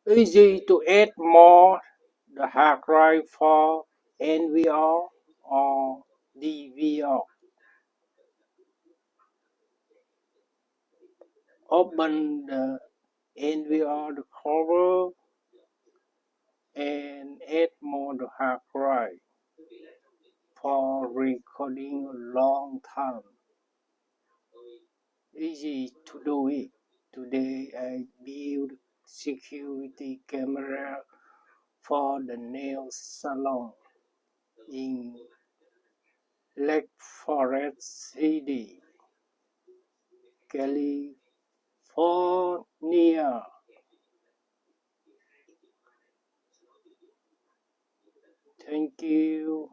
Easy to add more the hard drive for NVR or DVR. Open the NVR cover and add more the hard drive for recording a long time. Easy to do it. Today I build security camera for the nail salon in Lake Forest City, California. Thank you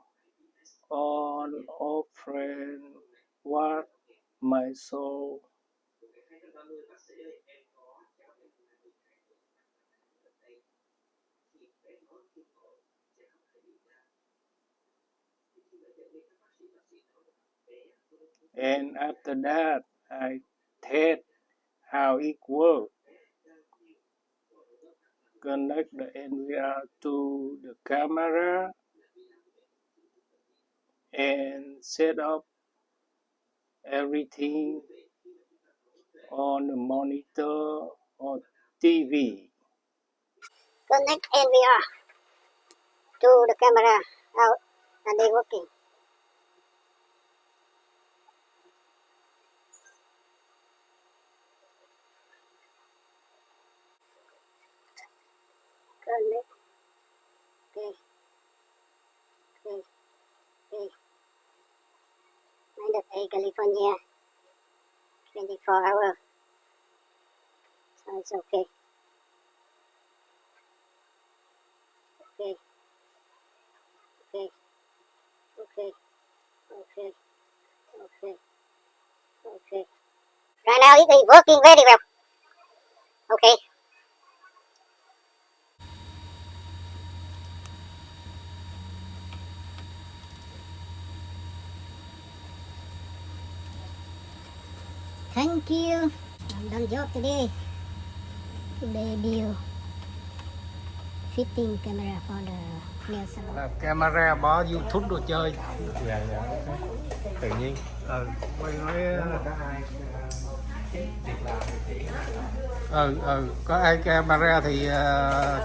all of friends. What my soul. And after that, I test how it works. Connect the NVR to the camera and set up everything on the monitor or TV. Connect NVR to the camera out and they working. Connect. Okay. California 24 hours. So it's okay. Okay. Right now it is working very well. Okay. Thank you. I'm done job today. Today build fitting camera for the nail salon. Là camera bỏ YouTube đồ chơi. Dạ, tự nhiên. Quay có ai camera thì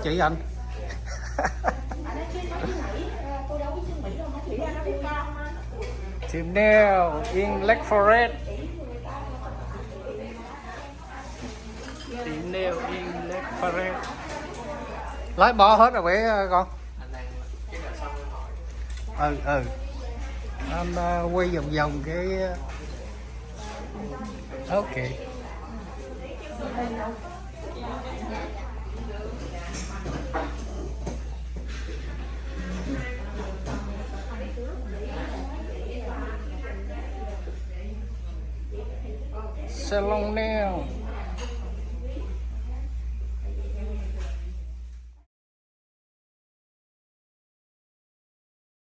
chỉ anh. Team Nail in Lake Forest. Team Nail in Lake Forest. Lái bỏ hết rồi vậy con. Anh quay vòng vòng cái. Ok. Salon nail.